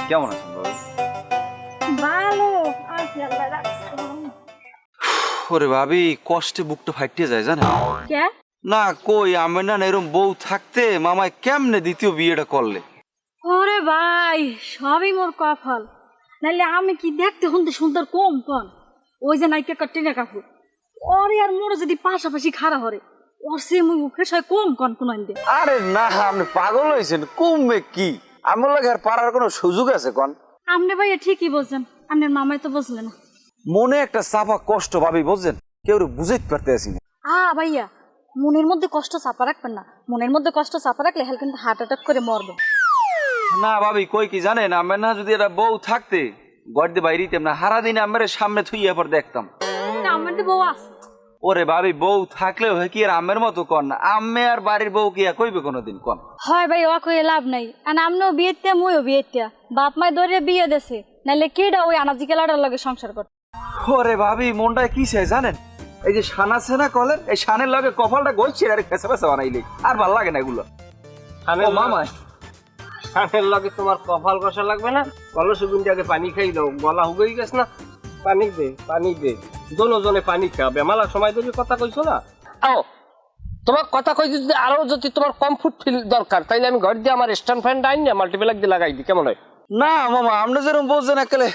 কেমন আছেন বাবু? ভালো আছি, আল্লাহ রাখছে। ওরে ভাবি, কষ্টে বুকটা ফাটিয়ে যায় জানেন? কে? না কই, আমি না এরকম বউ থাকতে মামায় কেমনে দ্বিতীয় বিয়েটা করলে? ওরে ভাই, সবই মোর কপাল। নাইলে আমি কি দেখতে শুনতে সুন্দর কম কন? ওই যে নাইকা কাটিনা কাকু, ওরে আর মোর যদি পাশাপাশি খাড়া হরে, ওর সে মুই মুখে সয় কম কন কোন আনতে। আরে না, আপনি পাগল হয়েছেন। কমবে কি? আমার লাগে আর পারার কোনো সুযোগ আছে কন? আমনে ভাইয়া ঠিকই বলছেন, আপনার মামাই তো বুঝলেন না। মনে একটা চাপা কষ্ট ভাবি, বুঝছেন? কেউ বুঝাইতে পারতে আসি না। ভাইয়া, মনের মধ্যে কষ্ট চাপা রাখবেন না। মনের মধ্যে কষ্ট চাপা রাখলে হেল কিন্তু হার্ট অ্যাটাক করে মরবে। না ভাবি, কই কি জানেন, আমার না যদি একটা বউ থাকতে গড়তে বাইরিতাম না, হারা দিন আমার সামনে থুইয়া পর দেখতাম। আমার তো বউ আছে। ওরে ভাবি, বউ থাকলেও হয় কি আর আমের মতো কন না? আম্মে আর বাড়ির বউ কি আর কইবে কোনোদিন কন? হয় ভাই, ও কই লাভ নাই। আর আমনেও বিয়েতে মুইও বিয়েতে, বাপ মাই ধরে বিয়ে দেছে, নাইলে কেডা ওই আনাজি কেলাটার লগে সংসার করতে। ওরে ভাবি, মনটায় কি চাই জানেন? এই যে শান আছে না কলের, এই শানের লগে কপালটা গলছে আর ফেসে ফেসে বানাইলে আর ভাল লাগে না এগুলো। ও মামা, শানের লগে তোমার কপাল কষা লাগবে না? কলসে গুনতে আগে পানি খাই দাও, গলা হুগেই গেছ না। পানি দে, পানি দে, জনে পানি খাবে। মেলার সময় তুমি কথা কইছো না? আও, তোমার কথা কই যদি আরো যদি তোমার কমফোর্ট ফিল দরকার, তাইলে আমি ঘর দিয়ে আমার স্ট্যান্ড ফ্যান ডাইন না মাল্টিপ্লাগ দিয়ে লাগাই দিই, কেমন হয়? না মামা, আপনি যেরকম বলছেন একেলে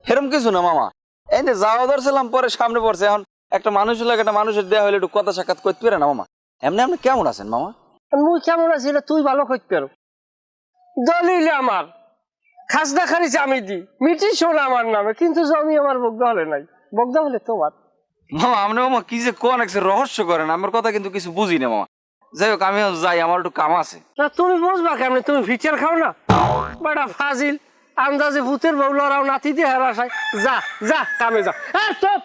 এরকম কিছু না মামা। এই যে যাওয়া ধরছিলাম, পরে সামনে পড়ছে। এখন একটা মানুষের লাগে একটা মানুষের দেওয়া হলে একটু কথা সাক্ষাৎ করতে পারে না মামা? এমনি আপনি কেমন আছেন মামা? মুই কেমন আছি এটা তুই ভালো করতে পারো। দলিল আমার খাজনা খারিছে আমি দিই, মিটিশ আমার নামে, কিন্তু জমি আমার বগদা হলে নাই, বগদা হলে তোমার। মামা আপনি মামা কি যে কোন একটা রহস্য করেন, আমার কথা কিন্তু কিছু বুঝি না মামা। যাই হোক, আমি যাই, আমার একটু কাম আছে। না তুমি বুঝবা কেমন? তুমি ফিচার খাও না? বড়া ফাজিল, আন্দাজে ভূতের বউ লড়াও নাতি দিয়ে হেরাসায়। যা যা কামে যা। চপ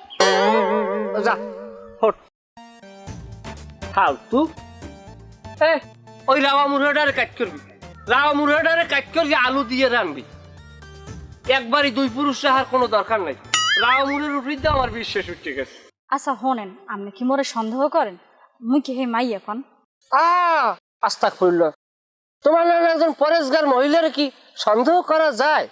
যা হট ফালতু। ওই রাওয়া মুরগাটারে কাট করবি, রাওয়া মুরগাটারে কাট করবি, আলু দিয়ে রানবি। একবারই দুই পুরুষ রাহার কোনো দরকার নাই। রাওয়া মুরের উপরে আমার বিশ্বাস উঠে গেছে। আচ্ছা হোনেন, আপনি কি মোরে সন্দেহ করেন? মুই কি হে মাই এখন? আস্তাগফিরুল্লাহ, তোমার নামে একজন পরেশগার মহিলার কি সন্দেহ করা যায়?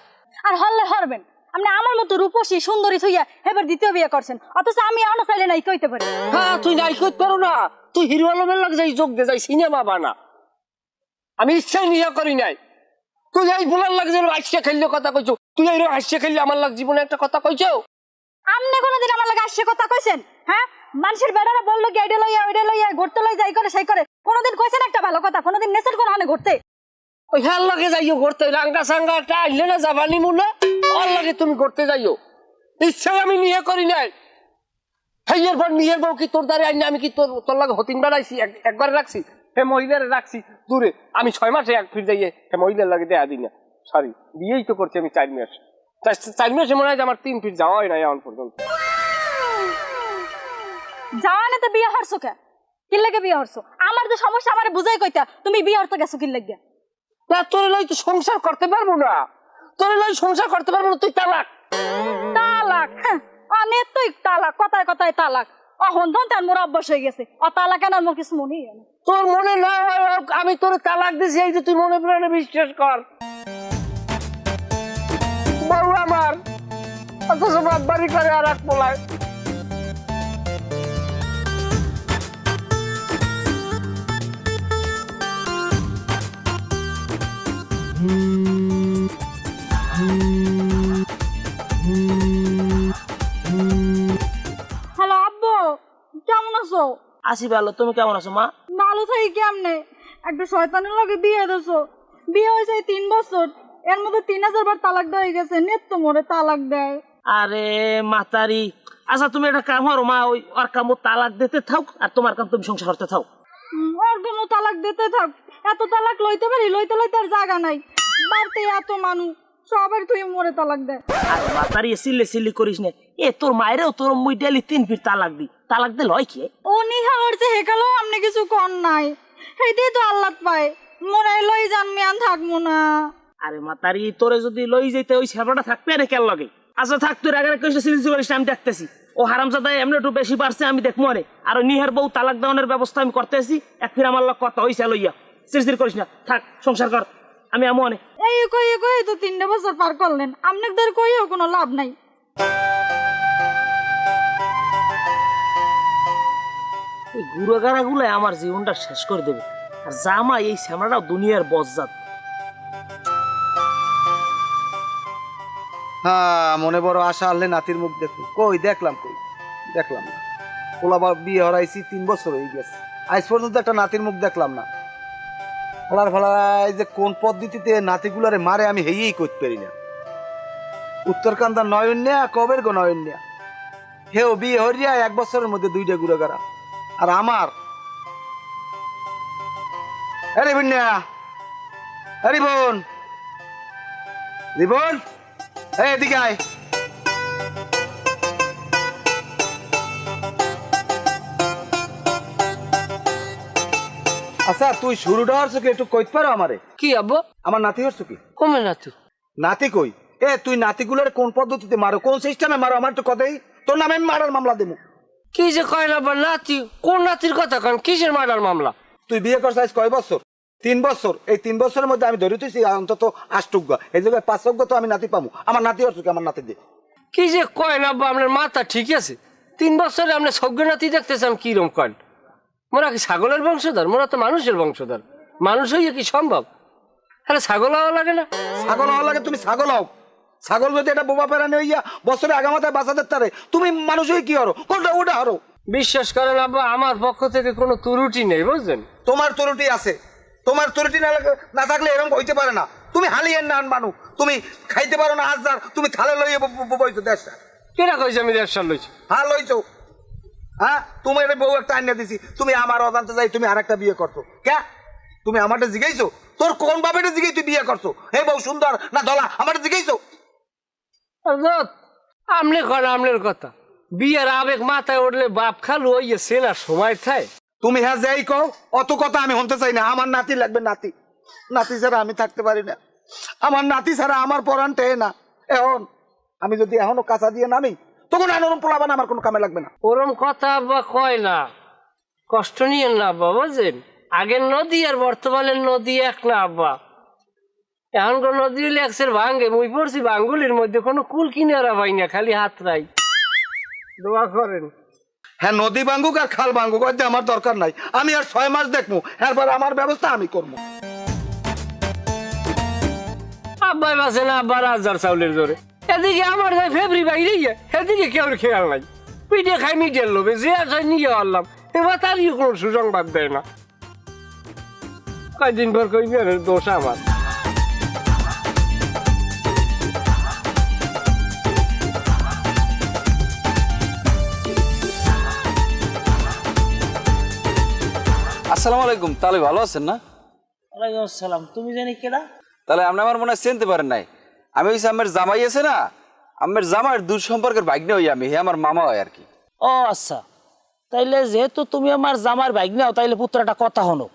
আর হল্লে হরবেন, আপনি আমার মতো রূপসী সুন্দরী থইয়া এবার দ্বিতীয় বিয়ে করছেন, অথচ আমি আনো চাইলে নাই কইতে পারি। হ্যাঁ, তুই নাই করতে পারো না। তুই হিরো আলমের লাগ যাই যোগ দে, যাই সিনেমা বানা। আমি ইচ্ছাই নিয়ে করি নাই। তুই এই বলার লাগ যে হাসিয়া খেললে কথা কইছো, তুই এই হাসিয়া খেললে আমার লাগ জীবনে একটা কথা কইছো। আপনি কোনোদিন আমার লাগে আসছে কথা কইছেন? হ্যাঁ, মানুষের বেড়ারা বললো কি আইডে লইয়া ঘুরতে লই যাই করে সেই করে, কোনোদিন কইছেন একটা ভালো কথা? কোনোদিন নেছেন কোন হানে ঘুরতে? ওই হ্যাঁ লাগে যাইও ঘুরতে, রাঙ্গা সাঙ্গা একটা আইলে না জাবানি মুলা, ওর লাগে তুমি ঘুরতে যাইও। ইচ্ছাই আমি নিয়ে করি নাই। হেয়ের পর নিজের বউ কি তোর দ্বারে আইনি? আমি কি তোর লাগে হতিন বেড়াইছি? একবার রাখছি হে মহিলারে, রাখছি দূরে। আমি 6 মাসে এক ফির যাইয়ে হে মহিলার লাগে দেয়া দিই না। সরি, বিয়েই তো করছি আমি 4 মাস। 4 মাসে মনে হয় আমার 3 ফিট যাওয়া হয় না এখন পর্যন্ত। জানে তো বিয়ে হরছো কে? কি লাগে বিয়ে হরছো? আমার তো সমস্যা, আমারে বুঝাই কইতা তুমি বিয়ে হরতে গেছো কি লাগে? না, তোর লাই তো সংসার করতে পারবো না, তোর লাই সংসার করতে পারবো না। তুই তালাক। তালাক? অনেক তুই তালাক, কথায় কথায় তালাক। অহন ধন তার মোর অভ্যাস হয়ে গেছে। তালাক কেন মোর কিছু মনেই হয় না। তোর মনে না আমি তোর তালাক দিছি, এই যে তুই মনে প্রাণে বিশ্বাস কর। বউ আমার অথচ বাড়ি করে আর এক পোলায়। হ্যালো আব্বু, কেমন আছো? আসি ভালো, তুমি কেমন আছো মা? ভালো থাকি কেমনে? একটা শয়তানের লগে বিয়ে দিছো। বিয়ে হয়েছে 3 বছর, এর মধ্যে 3000 বার তালাক দেওয়া গেছে। নেট তো মোরে তালাক দেয়। আরে মাতারি, আচ্ছা তুমি একটা কাম করো মা, ওই ওর কাম তালাক দিতে থাক, আর তোমার কাম তুমি সংসার করতে থাক। ওর জন্য তালাক দিতে থাক। এত তালাক লইতে পারি, লইতে আর জায়গা নাই। বাড়তে এত মানুষ, সবার তুই মোরে তালাক দেয়। আরে মাতারি সিল্লি করিস না। তোর মায়েরও তোর মুই ডেলি 3 ফিট তালাক দি, তালাক দিল হয় কি? ও নিহা করছে হেকালেও আপনি কিছু কর নাই। সেইটাই তো আল্লাহ পায়। মোরে লই যান, মিয়ান থাকবো না। আরে মাতারি, তোরে যদি লই যাইতে ওই সেবাটা থাকবে না কেন লগে? আচ্ছা থাক, তুই আগে কইছে সিরিজ করিস, আমি দেখতেছি। ও হারামজাদা এমনি একটু বেশি পারছে, আমি দেখবো আরে। আর নিহার বউ তালাক দেওয়ানোর ব্যবস্থা আমি করতেছি। এক ফির আমার লগ কথা হইছে লইয়া। সিরিজ করিস না, থাক সংসার কর, আমি আমো অনেক। এই কই তো 3 বছর পার করলেন, আপনাদের কইও কোনো লাভ নাই। এই গুড়াগাড়া গুলাই আমার জীবনটা শেষ করে দেবে। আর জামাই এই শ্যামলাটাও দুনিয়ার বজ্জাত। হ্যাঁ, মনে বড় আশা আনলে নাতির মুখ দেখুন। কই দেখলাম না। পোলাবার বিয়ে হরাইছি 3 বছর হয়ে গেছে, আজ পর্যন্ত একটা নাতির মুখ দেখলাম না। ফলায় যে কোন পদ্ধতিতে নাতিগুলারে মারে আমি হেয়েই করতে পারি না। উত্তরকান্দা নয়ন্যা কবের গো নয়ন্যা, হেও বিয়ে হরিয়া 1 বছরের মধ্যে 2টা গুড়াগাড়া। আর আমার আরে বিন্যা, আরে বোন, রিবন এদিকে আয়। আচ্ছা, তুই শুরুটা হচ্ছে কি একটু কইতে পারো আমারে? কি আব্বা? আমার নাতি হচ্ছে কি? কমে না তুই? নাতি কই? তুই নাতিগুলোর কোন পদ্ধতিতে মারো, কোন সিস্টেমে মারো? আমার তো কথাই, তোর নামে আমি মারার মামলা দেবো। কি যে কয় না আব্বা, নাতি? কোন নাতির কথা কন? কিসের মার্ডার মামলা? তুই বিয়ে করছিস আজ কয় বছর? 3 বছর। এই 3 বছরের মধ্যে আমি ধরে তুইছি অন্তত 8 এই জায়গায় 5 তো আমি নাতি পাবো। আমার নাতি হচ্ছে কি? আমার নাতি দে। কি যে কয় না আব্বা, আপনার মাথা ঠিক আছে? 3 বছরে আপনি সজ্ঞ নাতি দেখতেছেন কিরম কন? মোরা কি ছাগলের বংশধর? মোরা তো মানুষের বংশধর। মানুষ হইয়া কি সম্ভব? আরে ছাগল হওয়া লাগে না? ছাগল হওয়া লাগে? তুমি ছাগল হও। ছাগল যদি এটা বোবা পেরানি হইয়া বছরে আগামাতায় বাঁচাতে তারে, তুমি মানুষ হয়ে কি হরো? কোনটা ওটা হরো? বিশ্বাস করেন আব্বা, আমার পক্ষ থেকে কোনো ত্রুটি নেই, বুঝলেন? তোমার ত্রুটি আছে। তোমার ত্রুটি না থাকলে এরকম হইতে পারে না। তুমি হালিয়ের নান মানু, তুমি খাইতে পারো না হাজার, তুমি থালে লইয়ে বইছো দেশটা। কেনা কইছে আমি 1.5 সাল লইছি? হ্যাঁ লইছো। হ্যাঁ, তুমি এটা বউ একটা আনিয়া দিছি, তুমি আমার অজান্তে যাই তুমি আরেকটা বিয়ে করছো। কে? তুমি আমারটা জিগাইছো? তোর কোন বাপেটা জিগাই তুই বিয়ে করছো? হে বউ সুন্দর না ধলা, আমারটা জিগাইছো? আমলে কন আমলের কথা। বিয়ের আবেগ মাথায় উঠলে বাপ খালু ওই সেনার সময় থাকে। তুমি হ্যাঁ যাই কও, অত কথা আমি শুনতে চাই না। আমার নাতি লাগবে, নাতি। নাতি ছাড়া আমি থাকতে পারি না। আমার নাতি ছাড়া আমার পরাণ টেহে না। এখন আমি যদি এখনো কাঁচা দিয়ে নামি, তখন এরকম পোলাবান আমার কোনো কামে লাগবে না। ওরম কথা আব্বা কয় না, কষ্ট নিয়েন না আব্বা, বুঝলেন? আগের নদী আর বর্তমানের নদী এক না আব্বা। এখনকার নদী হলে একসের ভাঙ্গে, মুই পড়ছি ভাঙ্গুলির মধ্যে কোনো কুল কিনারা পাই না, খালি হাত রাই। দোয়া করেন। হ্যাঁ, নদী ভাঙ্গুক আর খাল ভাঙ্গুক, ওই আমার দরকার নাই। আমি আর 6 মাস দেখবো, এরপর আমার ব্যবস্থা আমি করবো। আব্বাই বাসে না আব্বা রাজার চাউলের জোরে। এদিকে আমার যাই ফেব্রি বাইরে গিয়ে, এদিকে কেউ খেয়াল নাই। পিঠে খাই মিডিয়ার লোভে যে আছে নিয়ে আনলাম, এবার তারই কোনো সুসংবাদ দেয় না। কয়দিন পর কই বিয়ারের দোষ আমার। আসসালামু আলাইকুম। তাহলে ভালো আছেন না? ওয়ালাইকুম আসসালাম। তুমি জানি কেডা? তাহলে আপনি আমার মনে হয় চিনতে পারেন নাই। আমি হচ্ছে আমার জামাই আছে না, আমার জামাইয়ের দূর সম্পর্কের ভাগ্নে হই আমি, হে আমার মামা হয় আর কি। ও আচ্ছা, তাইলে যেহেতু তুমি আমার জামার বাইক নাও, তাইলে পুত্রটা কথা হনো।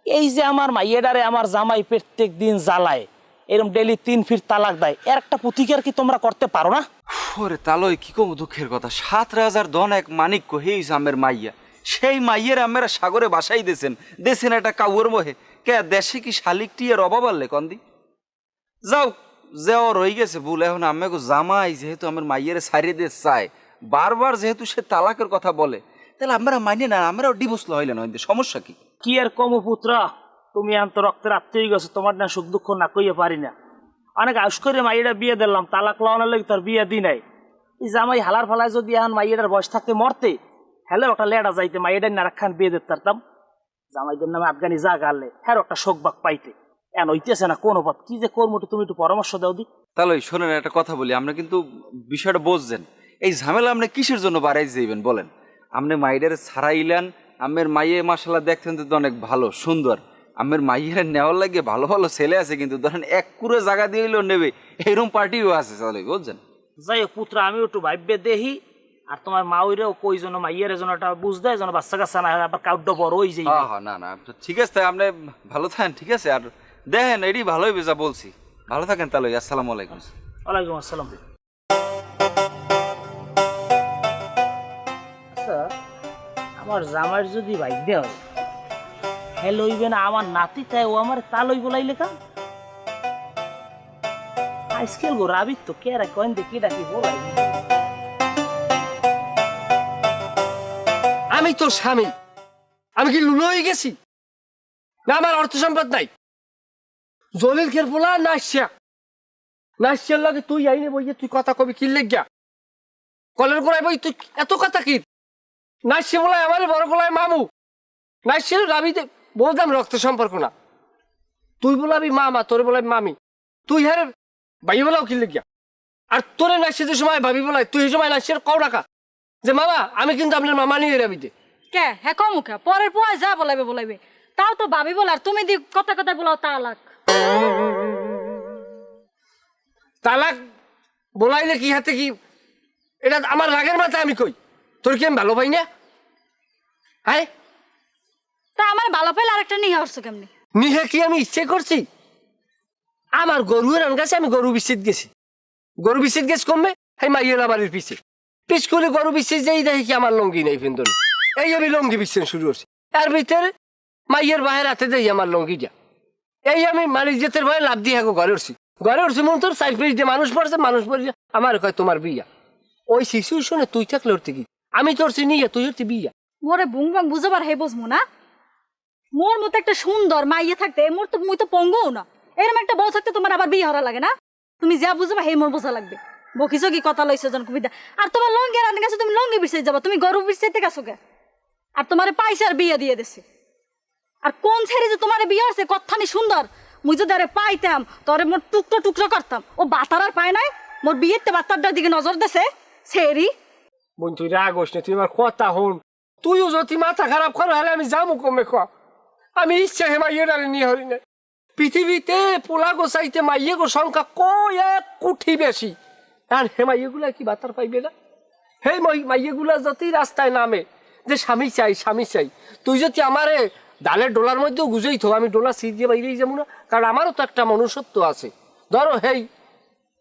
এই যে আমার মাইয়েডারে আমার জামাই প্রত্যেক দিন জ্বালায়, এরকম ডেলি 3 ফিট তালাক দেয়, এর একটা প্রতিকার কি তোমরা করতে পারো না? ওরে তালই কি কম দুঃখের কথা। 7 রাজার দন এক মানিক্য হেই আমের মাইয়া, সেই মাইয়ের আমেরা সাগরে বাসাই দেছেন একটা কাউর মহে। কে দেশে কি শালিকটি এর অভাব আনলে কন্দি? যাও যাও রয়ে গেছে ভুল। এখন আমাকে জামাই যেহেতু আমার মাইয়ের সারিয়ে দিয়ে চায়, বারবার যেহেতু সে তালাকের কথা বলে, তাহলে আমরা মানি না, আমরাও ডিভোর্স হইলে না, সমস্যা কি? কি আর কম পুত্র, তুমি আন্ত রক্তের আত্মীয় গেছো, তোমার না সুখ দুঃখ না কইয়ে পারি না। অনেক আউস করে মাইয়েটা বিয়ে দিলাম, তালাক লাগানোর লাগে তোর বিয়ে দি নাই। এই জামাই হালার ফালায় যদি এখন মাইয়েটার বয়স থাকতে মরতে, হ্যালো ওটা লেডা যাইতে মাইয়েটার নারাখান বিয়ে দিতে পারতাম। জামাইদের নামে আফগানি যা গালে হ্যাঁ একটা শোক বাক পাইতে, এন হইতেছে না কোনো পথ। কি যে করবো তুমি একটু পরামর্শ দাও দি। তাহলে শোনেন একটা কথা বলি, আমরা কিন্তু বিষয়টা বুঝছেন। এই ঝামেলা আপনি কিসের জন্য বাড়াই যাইবেন বলেন? আপনি মাইয়ের ছাড়াইলেন, আমের মাইয়ে মাসাল্লাহ দেখতেন তো অনেক ভালো সুন্দর। আমের মাইয়ের নেওয়ার লাগে ভালো ভালো ছেলে আছে, কিন্তু ধরেন 1 কুড়ে জায়গা দিয়ে হইলেও নেবে, এরকম পার্টিও আছে। তাহলে বুঝছেন? যাই হোক পুত্র, আমি একটু ভাববে দেখি। আর তোমার মা ওইরেও কই যেন মাইয়ের যেন একটা বুঝ দেয়, যেন বাচ্চা কাচ্চা না হয়, আবার কাউড বড় হয়ে যায়। হ্যাঁ না না ঠিক আছে, আপনি ভালো থাকেন, ঠিক আছে? আর দেখেন এটি ভালোই বেজা বলছি। ভালো থাকেন তাহলে, আসসালামু আলাইকুম। ওয়ালাইকুম আসসালাম। আচ্ছা, আমার জামাইয়ের যদি বাইক দেওয়া হয়, হ্যাঁ লইবে না আমার নাতি, তাই ও আমার তা লই বলাইলে কা? আজকাল গো রাবিত তো কে রে কোন দেখি ডাকি বলাই আমি তোর স্বামী, আমি কি লুলো হয়ে গেছি? না আমার অর্থ সম্পদ নাই। জলিল খের বলা নাইশিয়ার লাগে তুই আইনে বই তুই কথা কবি কি লেগিয়া কলের গোড়ায় বই তুই এত কথা কি? নাইশে বলায় আমার বড় গলায় মামু, নাইশিয়ার রাবিতে বলতাম রক্ত সম্পর্ক না। তুই বলাবি মামা, তোরে বলাই মামি, তুই হ্যাঁ ভাই বলাও কি লেগিয়া। আর তোরে নাইশে যে সময় ভাবি বলাই তুই এই সময় নাইশিয়ার কও রাখা যে মামা আমি কিন্তু আপনার মামা নিয়ে রাবিতে। কে হ্যাঁ কমুখা পরের পোয়া যা বলাইবে বলাইবে, তাও তো ভাবি বলার তুমি দি কথা কথা বলাও তালাক। তালাক বলাইলে কি হাতে কি? এটা আমার রাগের মাথা আমি কই, তোর কি আমি ভালো পাই না? হ্যাঁ তা আমার ভালো পাইলে আরেকটা নিয়ে আসছো কেমনি? নিহে কি আমি ইচ্ছে করছি? আমার গরুর কাছে আমি গরু বিচ্ছেদ গেছি, গরু বিচ্ছেদ গেছি কমবে এই মাইয়ের বাড়ির পিছে পিছ করে গরু বিচ্ছেদ যেই দেখি কি আমার লঙ্গি নেই ফেন্দন, এই আমি লঙ্গি বিচ্ছেদ শুরু করছি। এর ভিতরে মাইয়ের বাহের হাতে দেই আমার লঙ্গিটা, এই আমি মানে জেতের ভয়ে লাভ দিয়ে ঘরে উঠছি। ঘরে উঠছি মন তোর সাইড পেজ দিয়ে মানুষ পড়ছে, মানুষ পড়ছে আমার কয় তোমার বিয়া। ওই সিচুয়েশনে তুই থাকলে উঠতে কি আমি তোর নিয়ে তুই উঠতে বিয়া। মোরে বুং বাং বুঝাবার হে বুঝবো না? মোর মতো একটা সুন্দর মাইয়ে থাকতে মোর তো মুই তো পঙ্গও না, এরকম একটা বউ থাকতে তোমার আবার বিয়ে হরা লাগে না? তুমি যা বুঝবা হে মোর বোঝা লাগবে। বকিস কি কথা লইছো জন কবিতা? আর তোমার লঙ্গি রান্না গেছো, তুমি লঙ্গি বিছাই যাবা, তুমি গরু বিছাইতে গেছো কে? আর তোমারে পাইছে আর বিয়ে দিয়ে দিছে। আর কোন ছেড়ে যে তোমার বিয়ে হচ্ছে কথানি সুন্দর, মুই যদি আরে পাইতাম তোরে মোর টুকরো টুকরো করতাম। ও বাতার আর পায় নাই, মোর বিয়েতে বাতারটার দিকে নজর দেছে সেরি। বোন তুই রাগ হোস না, তুই আমার কথা হন। তুইও যদি মাথা খারাপ করো হলে আমি যাবো কমে খ। আমি ইচ্ছা হে মাইয়ের নিয়ে হরি না। পৃথিবীতে পোলা গোসাইতে মাইয়ে গো সংখ্যা কয় 1 কোটি বেশি, আর হে মাইয়েগুলা কি বাতার পাইবে না? হে মাইয়েগুলা যদি রাস্তায় নামে যে স্বামী চাই স্বামী চাই, তুই যদি আমারে ডালের ডোলার মধ্যেও গুজেই থো, আমি ডোলা সিট দিয়ে বাইরেই যাবো না। কারণ আমারও তো একটা মনুষ্যত্ব আছে। ধরো হেই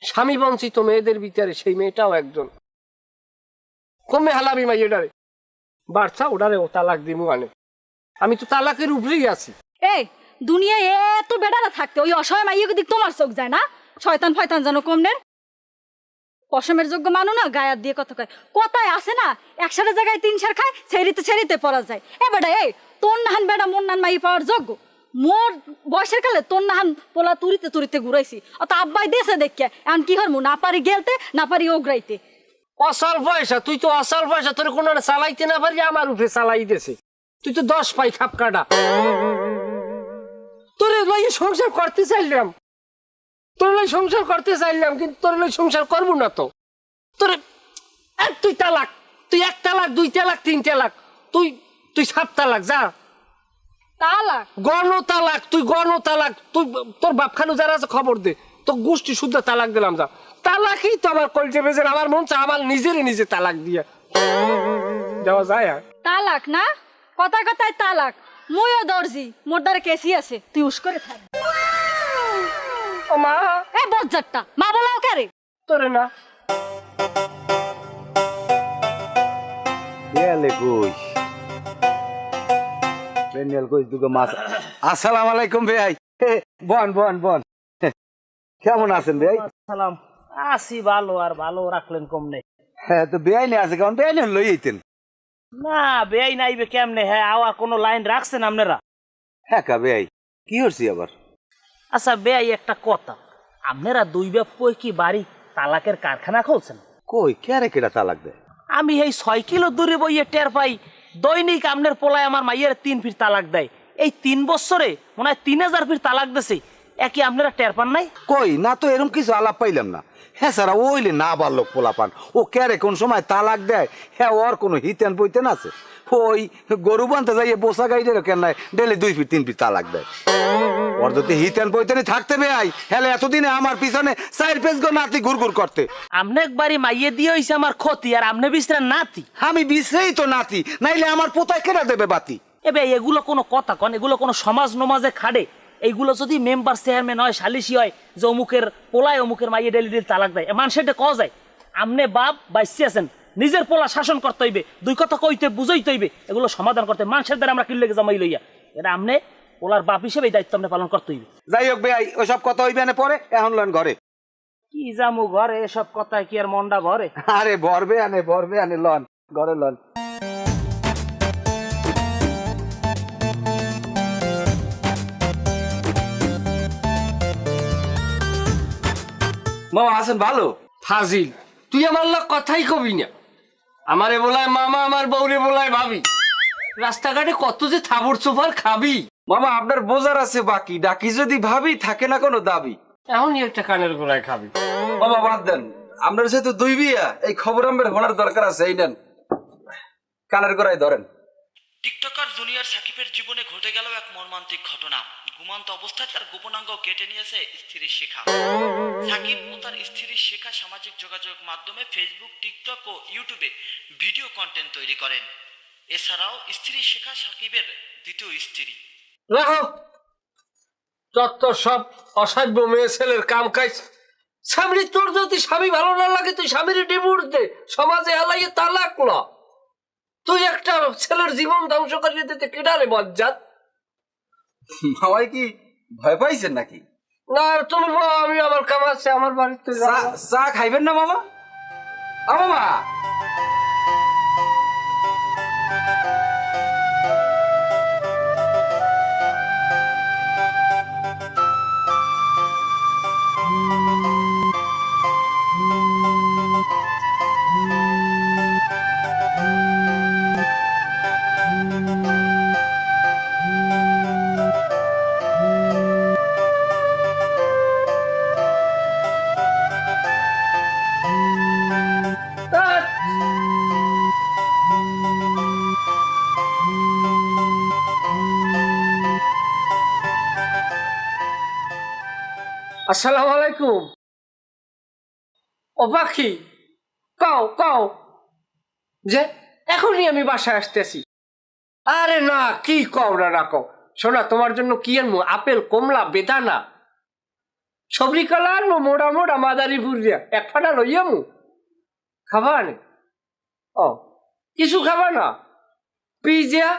স্বামী বঞ্চিত মেয়েদের ভিতরে সেই মেয়েটাও একজন। কমে হালাবি মাইয়েটারে বাড়ছা ওটারে ও তালাক দিমু আনে। আমি তো তালাকের উপরেই আছি। এই দুনিয়ায় এত বেড়ারা থাকতে ওই অসহায় মাইয়াকে দিক তোমার চোখ যায় না? শয়তান ফয়তান জানো কমনের পশমের যোগ্য মানু না, গায়াত দিয়ে কথা কয়। কথায় আছে না, একসাথে জায়গায় 3 সার খায়, ছেড়িতে পড়া যায়। এ বেটা এই তোর নাহান বেটা মোর নান মাই পাওয়ার যোগ্য। মোর বয়সের কালে তোর নাহান পোলা তুরিতে ঘুরাইছি, অত আব্বাই দেশে দেখে এখন কি হরমু, না পারি গেলতে না পারি ওগ্রাইতে। অসল পয়সা, তুই তো অসল পয়সা, তোর কোনো চালাইতে না পারি আমার উপরে চালাই দেছে। তুই তো 10 পাই খাপ কাটা। তোর লই সংসার করতে চাইলাম, তোর লই সংসার করতে চাইলাম, কিন্তু তোর লই সংসার করবো না তো। তোর তুই তালাক, তুই 1 তালাক 2 তালাক 3 তালাক, তুই 7 তালাক যা। তালাক গণ তালাক, তুই গণ তালাক, তুই তোর বাপ খালু যারা আছে খবর দে, তো গোষ্ঠী শুদ্ধ তালাক দিলাম যা। তালাকই তো আমার কলজে বেজের, আমার মন চা আমার নিজে তালাক দিয়ে দেওয়া যায়। আর তালাক না, কথায় কথায় তালাক। মুইও দর্জি, মোর দ্বারা কেসি আছে, তুই উস করে থাক। ও মা এ বজ্জারটা মা বলাও কে রে? তোরে না বেয়ালে কই বেনিয়াল কই দুগো মাছ। আসসালামু আলাইকুম ভাই। বন কেমন আছেন ভাই? সালাম। আসি ভালো, আর ভালো রাখলেন কমনে। হ্যাঁ তো বেআইনি আছে, কারণ বেআইনি লই আইতেন না বেয়াই নাইবে কেমনে? হ্যাঁ আওয়া কোনো লাইন রাখছেন আপনারা? হ্যাঁ কা বেআই কি করছি আবার? আচ্ছা বেয়াই একটা কথা, আপনারা 2 বাপ কই কি বাড়ি তালাকের কারখানা খুলছেন? কই কে কেটা তালাক দেয়? আমি এই 6 কিলো দূরে বইয়ে টের পাই দৈনিক আপনার পোলায় আমার মাইয়ের 3 ফিট তালাক দেয়। এই 3 বছরে মনে হয় 3000 ফিট তালাক দিছে। একই আপনারা টের পান নাই? কই না তো, এরকম কিছু আলাপ পাইলাম না। হ্যাঁ স্যার ওইলে না বাড়লো পোলাপান, ও ক্যারে কোন সময় তালাক দেয় হ্যাঁ ওর কোনো হিতেন বইতেন আছে? ওই গরু বানতে যাইয়ে বসা গাইডেরও কেন নাই ডেলি 2 ফিট 3 ফিট তালাক দেয়। ওর যদি হিতেন বইতেনই থাকতে বেআই হ্যালে এতদিনে আমার পিছনে 4 পেজ গো নাতি ঘুরঘুর করতে। আমনে একবারই মাইয়ে দিয়ে হইছে আমার ক্ষতি, আর আমনে বিছরা নাতি। আমি বিশ্রেই তো নাতি, নাইলে আমার পোতায় কেনা দেবে বাতি? এবে এগুলো কোনো কথা কন? এগুলো কোনো সমাজ নমাজে খাড়ে? এইগুলো যদি মেম্বার চেয়ারম্যান হয়, সালিশি হয়, যে অমুকের পোলায় অমুকের মাইয়ে ডেলি তালাক দেয়, মানুষের কওয়া যায়? আমনে বাপ বাইসি আছেন, নিজের পোলা শাসন করতে হইবে, 2 কথা কইতে বুঝাইতে হইবে, এগুলো সমাধান করতে মানুষের দ্বারা আমরা কিনলে জামাই লইয়া। এটা আমনে পোলার বাপ হিসেবে এই দায়িত্ব আপনি পালন করতে হইবে। যাই হোক বেআই ওসব কথা হইবে না পরে, এখন লন ঘরে। কি জামু ঘরে এসব কথা কি আর মনটা ভরে? আরে বরবে আনে লন ঘরে লন। মামা আছেন ভালো? ফাজিল, তুই আমার লোক কথাই কবি না। আমারে বলায় মামা, আমার বউরে বলায় ভাবি। রাস্তাঘাটে কত যে থাবর চোফার খাবি। মামা আপনার বোঝার আছে বাকি, ডাকি যদি ভাবি থাকে না কোনো দাবি। এখনই একটা কানের গোড়ায় খাবি। মামা বাদ দেন, আপনার যেহেতু দুই বিয়া, এই খবর আমার হওয়ার দরকার আছে। এই নেন, কানের গোড়ায় ধরেন। টিকটকার জুনিয়র সাকিবের জীবনে ঘটে গেল এক মর্মান্তিক ঘটনা। ঘুমন্ত অবস্থায় তার গোপনাঙ্গ কেটে নিয়েছে স্ত্রীর শিখা। সাকিব ও তার স্ত্রীর শিখা সামাজিক যোগাযোগ মাধ্যমে ফেসবুক, টিকটক ও ইউটিউবে ভিডিও কন্টেন্ট তৈরি করেন। এছাড়াও স্ত্রী শিখা সাকিবের দ্বিতীয় স্ত্রী। রাখো যত সব অসাধ্য মেয়ে ছেলের কাম কাজ। স্বামী, তোর যদি স্বামী ভালো না লাগে তুই স্বামীর ডিভোর্স দে, সমাজে এলাইয়ে তালাক ল। তুই একটা ছেলের জীবন ধ্বংস করিয়ে দিতে কেডারে বজ্জাত। মামাই কি ভয় পাইছেন নাকি? না তুমি বলো, আমি আমার কাম আছে, আমার বাড়িতে চা খাইবেন না মামা? মামা আসসালামু আলাইকুম। ও পাখি, কাও কাও যে এখনই আমি বাসায় আসতেছি। আরে না, কি কও না রাখো। শোনা, তোমার জন্য কি আনবো? আপেল, কমলা, বেদানা, সবরি কলা আনবো, মোড়া মোড়া মাদারি বুড়িয়া এক ফাটা লইয়ামু। খাবা নে? ও কিছু খাবা না? Pizza,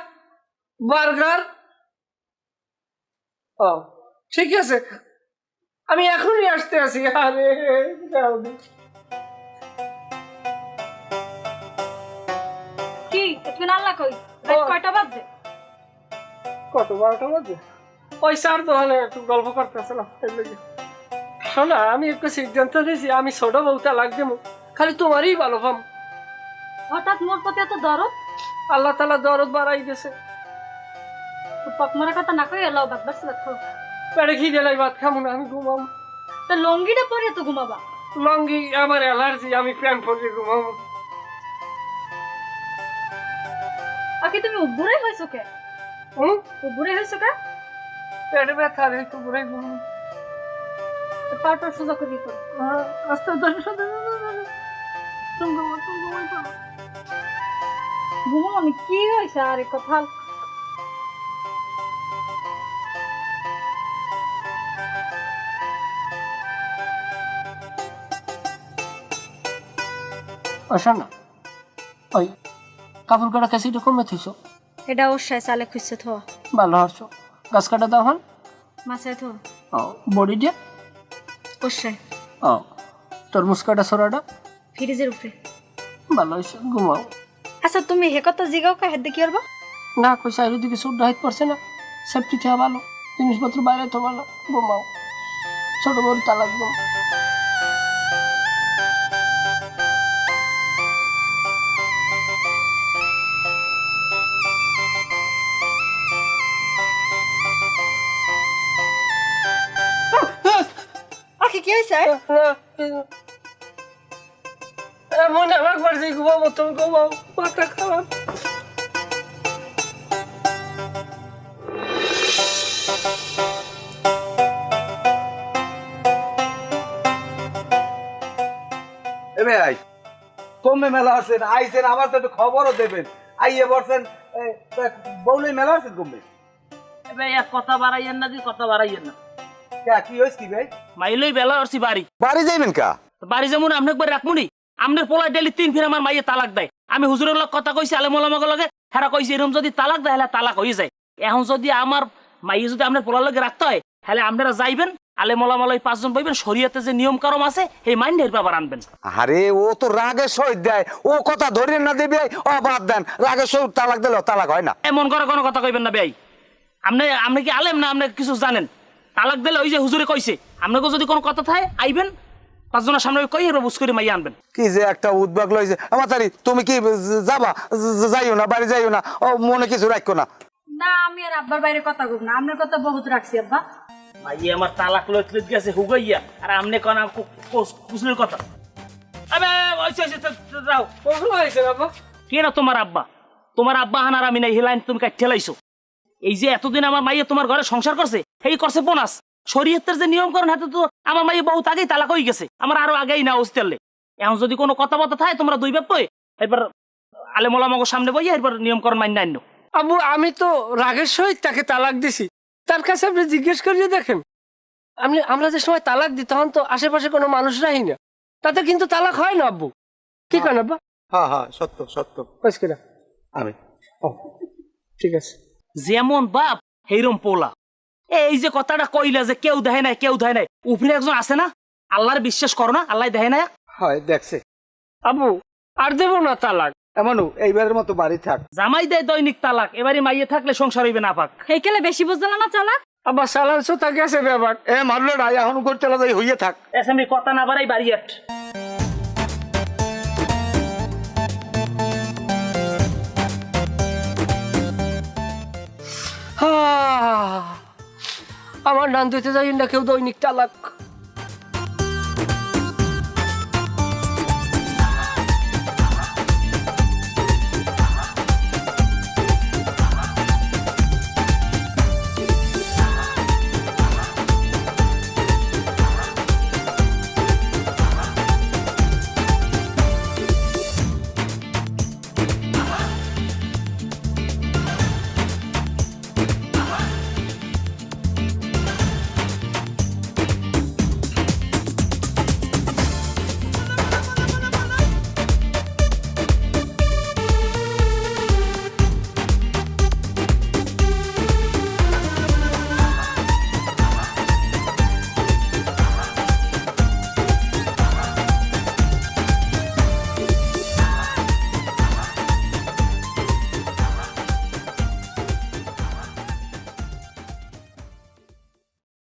burger? ও ঠিক আছে, আমি এখনই আসতে আছি। আরে কি একটু আল্লাহ কই কয়টা বাজে? কত 12টা বাজে? ওই স্যার দোকানে একটু গল্প করতেছিলাম। শোনা, আমি একটু সিদ্ধান্ত নিয়েছি, আমি ছোট বউটা লাগবে, খালি তোমারই ভালো পাম। হঠাৎ মোর প্রতি এত দরদ? আল্লাহ তালা দরদ বাড়াই দিয়েছে। পকমারা কথা না কই এলাও বাদ বাড়ছে দেখো। পেটে খিদে লাই, ভাত খাবো না, আমি ঘুমাবো। তা লঙ্গিটা পরে তো ঘুমাবা? লঙ্গি আমার অ্যালার্জি, আমি প্যান্ট পরে ঘুমাবো। আগে তুমি উব্বুরে হইছো কে? উব্বুরে হইছো কে? পেটে ব্যথা, একটু ঘুরে ঘুমাবো। পাটা সোজা করে দিত। আস্তে আস্তে ঘুমো। আমি কি হয়েছে আরে কথা? আসা না, ওই কাপড় কাটা কাশিটা কমে থইছো? এটা অবশ্যই চালে খুঁজছে থো। ভালো হারছো। গাছ কাটা দাও হন? মাছে থো। ও বডি দিয়ে? অবশ্যই। ও তরমুজ কাটা সরাটা? ফ্রিজের উপরে। ভালো হয়েছে, ঘুমাও। আচ্ছা তুমি হে কথা জিগাও কা হেদ কি করবা? না কই চারিদিকে সুদ্ধ হাইট পড়ছে না, সেফটি থাকা ভালো, জিনিসপত্র বাইরে তো ভালো, ঘুমাও। ছোট বড় তালাক দাও। আকি কি হইছে? মনে একবার যে ঘুমাবো, তুমি ঘুমাও, মাথা খারাপ। এ ভাই, কমে মেলা আছেন, আইছেন, আমার তো একটু খবরও দেবেন। আইয়ে বলছেন বউলে মেলা আছেন কমে। ভাই এক কথা বাড়াইয়েন না, দুই কথা বাড়াইয়েন না। কি হয়েছে কি ভাই? মাইলই বেলা আসছি বাড়ি। বাড়ি যাইবেন কা? বাড়ি যেমন আপনি একবার রাখমুনি, আপনার পোলায় ডেলি 3 ফিরে আমার মাইয়ে তালাক দেয়। আমি হুজুরের লোক কথা কইছি, আলে মোলামাকে লগে হেরা কইছি এরকম যদি তালাক দেয় হলে তালাক হয়ে যায়। এখন যদি আমার মাইয়ে যদি আপনার পোলার লগে রাখতে হয়, তাহলে আপনারা যাইবেন, আলে মলামলাই 5 জন বইবেন, শরীয়তে যে নিয়ম কারম আছে এই মাইন্ডের ব্যাপার আনবেন। আরে ও তো রাগে সহিত দেয়, ও কথা ধরে না দেবে, ও বাদ দেন, রাগে সহিত তালাক দিলে তালাক হয় না। এমন করে কোনো কথা কইবেন না বেয়াই। আপনি কি আলেম না আপনি কিছু জানেন? তালাক দিলে ওই যে হুজুরে কইছে, আপনাকে যদি কোনো কথা থাকে আইবেন 5 জনের সামনে কই এর বুঝ করে মাইয়া আনবেন। কি যে একটা উদ্বেগ লইছে আমার তারি, তুমি কি যাবা? যাইও না, বাড়ি যাইও না, ও মনে কিছু রাখো না। না আমি আর আব্বার বাইরে কথা কব না, আপনার কথা বহুত রাখছি আব্বা। মাইয়া আমার তালাক লইত গেছে হুগাইয়া, আর আপনি কোন কুসলের কথা। আবে ওইছে যাও কখন হয়েছে বাবা? কে না তোমার আব্বা? তোমার আব্বা হানার আমি নাই, হেলাইন তুমি কাট ঠেলাইছো। এই যে এতদিন আমার মাইয়া তোমার ঘরে সংসার করছে, এই করছে বোনাস। শরীয়তের যে নিয়ম করেন হাতে তো আমার মাইয়া বহুত আগেই তালাক হয়ে গেছে, আমার আরো আগেই না উস্তালে। এখন যদি কোনো কথাবার্তা থাকে তোমরা দুই বাপ কই এবার আলেমোলামাগো সামনে বইয়া এবার নিয়মকরণ মান্য আইন। আবু আমি তো রাগের সহিত তাকে তালাক দিছি, তার কাছে আপনি জিজ্ঞেস করিয়ে দেখেন। আমরা যে সময় তালাক দিই তখন তো আশেপাশে কোনো মানুষ রাহি না, তাতে কিন্তু তালাক হয় না আব্বু। কি কেন আব্বা? হ্যাঁ হ্যাঁ সত্য সত্য। কিনা আমি ঠিক আছে। যেমন বাপ সেইরম পোলা। এই যে কথাটা কইলা যে কেউ দেয় নাই কেউ দেয় নাই, উপরে একজন আছে না, আল্লাহর বিশ্বাস করো না, আল্লাহ দেয় না? হয় দেখছে। আবু আর দেবো না তালাক। এমনও এইবারের মতো বাড়ি থাক। জামাই দেয় দৈনিক তালাক, এবারে মাইয়ে থাকলে সংসার হইবে না পাক। এই কেলে বেশি বুঝলা না চালাক? আবার সালান সোতা গেছে ব্যাপার। এ মারলো না, এখন করে চলা যাই হইয়ে থাক। এসএমবি কথা না বাড়াই বাড়ি আট। আমার নান দিতে যাই না কেউ দৈনিক তালাক।